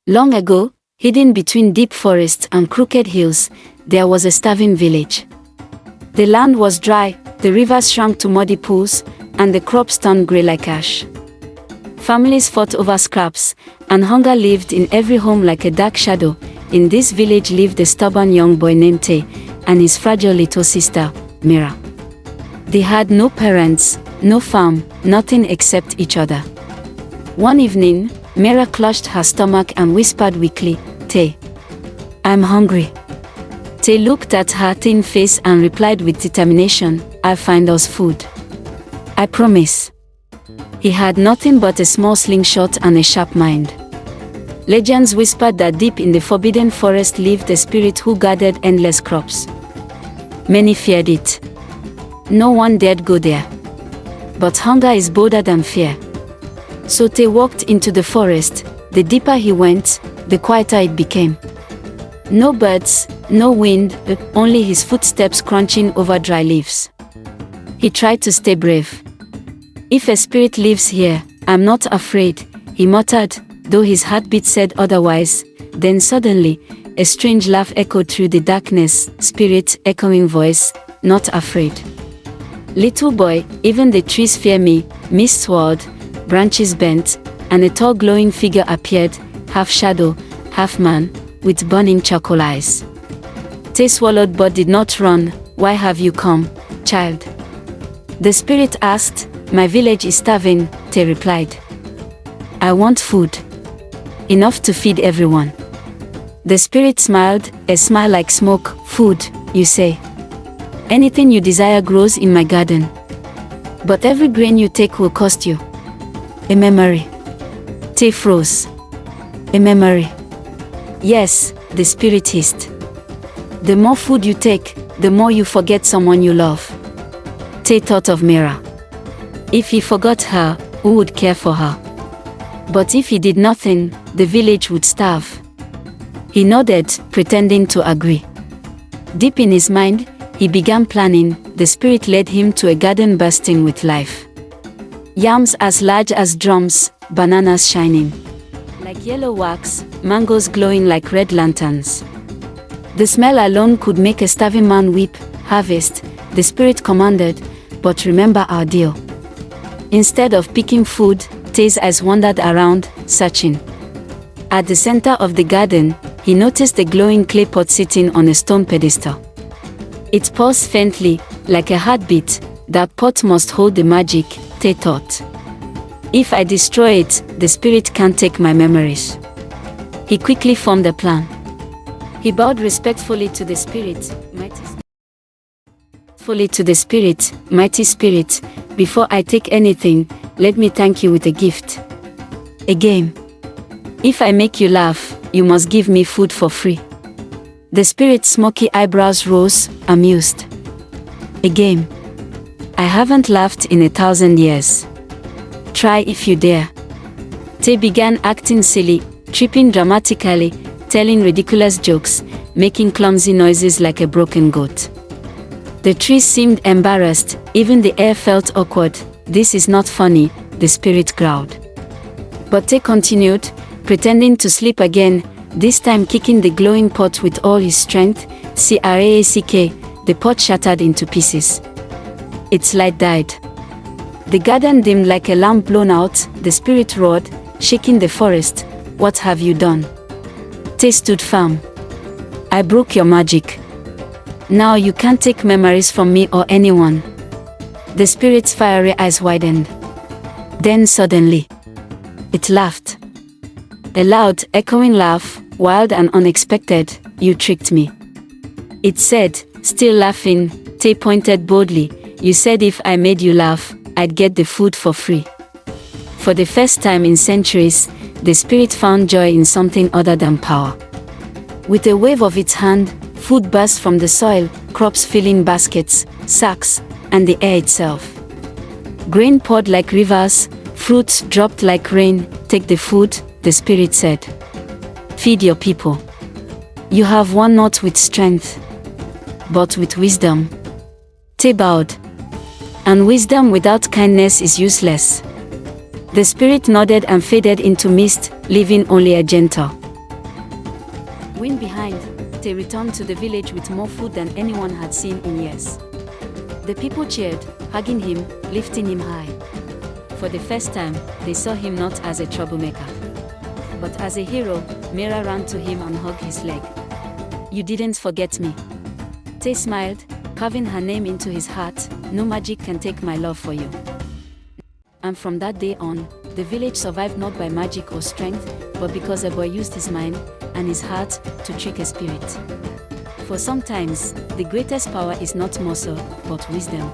Long ago, hidden between deep forests and crooked hills, there was a starving village. The land was dry, the rivers shrank to muddy pools, and the crops turned grey like ash. Families fought over scraps, and hunger lived in every home like a dark shadow. In this village lived a stubborn young boy named Taye, and his fragile little sister, Mira. They had no parents, no farm, nothing except each other. One evening, Mira clutched her stomach and whispered weakly, "Taye, I'm hungry." Taye looked at her thin face and replied with determination, "I'll find us food. I promise." He had nothing but a small slingshot and a sharp mind. Legends whispered that deep in the forbidden forest lived a spirit who gathered endless crops. Many feared it. No one dared go there. But hunger is bolder than fear. So Taye walked into the forest. The deeper he went, the quieter it became. No birds, no wind, only his footsteps crunching over dry leaves. He tried to stay brave. "If a spirit lives here, I'm not afraid," he muttered, though his heartbeat said otherwise. Then suddenly, a strange laugh echoed through the darkness. "Spirit," echoing voice, "not afraid. Little boy, even the trees fear me." Mist swirled, branches bent, and a tall glowing figure appeared, half shadow, half man, with burning charcoal eyes. Taye swallowed but did not run. "Why have you come, child?" the spirit asked. "My village is starving," Taye replied. "I want food. Enough to feed everyone." The spirit smiled, a smile like smoke. "Food, you say? Anything you desire grows in my garden. But every grain you take will cost you a memory." Taye froze. "A memory?" "Yes," the spirit hissed. "The more food you take, the more you forget someone you love." Taye thought of Mira. If he forgot her, who would care for her? But if he did nothing, the village would starve. He nodded, pretending to agree. Deep in his mind, he began planning. The spirit led him to a garden bursting with life. Yams as large as drums, bananas shining like yellow wax, mangoes glowing like red lanterns. The smell alone could make a starving man weep. "Harvest," the spirit commanded, "but remember our deal." Instead of picking food, Taye's eyes wandered around, searching. At the center of the garden, he noticed a glowing clay pot sitting on a stone pedestal. It pulsed faintly, like a heartbeat. That pot must hold the magic, Taye thought. If I destroy it, the spirit can't take my memories. He quickly formed a plan. He bowed respectfully to the spirit, mighty spirit, "Before I take anything, let me thank you with a gift. A game. If I make you laugh, you must give me food for free." The spirit's smoky eyebrows rose, amused. "A game? I haven't laughed in 1,000 years. Try if you dare." Taye began acting silly, tripping dramatically, telling ridiculous jokes, making clumsy noises like a broken goat. The trees seemed embarrassed, even the air felt awkward. "This is not funny," the spirit growled. But Taye continued, pretending to sleep again, this time kicking the glowing pot with all his strength. Crack, the pot shattered into pieces. Its light died. The garden dimmed like a lamp blown out. The spirit roared, shaking the forest. "What have you done?" Taye stood firm. "I broke your magic. Now you can't take memories from me or anyone." The spirit's fiery eyes widened. Then suddenly, it laughed. A loud, echoing laugh, wild and unexpected. "You tricked me," it said, still laughing. Taye pointed boldly. "You said if I made you laugh, I'd get the food for free." For the first time in centuries, the spirit found joy in something other than power. With a wave of its hand, food burst from the soil, crops filling baskets, sacks, and the air itself. Grain poured like rivers, fruits dropped like rain. "Take the food," the spirit said. "Feed your people. You have won not with strength, but with wisdom." Taye bowed. "And wisdom without kindness is useless." The spirit nodded and faded into mist, leaving only a gentle Following behind, Taye returned to the village with more food than anyone had seen in years. The people cheered, hugging him, lifting him high. For the first time, they saw him not as a troublemaker, but as a hero. Mira ran to him and hugged his leg. "You didn't forget me." Taye smiled, carving her name into his heart. "No magic can take my love for you." And from that day on, the village survived not by magic or strength, but because a boy used his mind and his heart to trick a spirit. For sometimes, the greatest power is not muscle, but wisdom.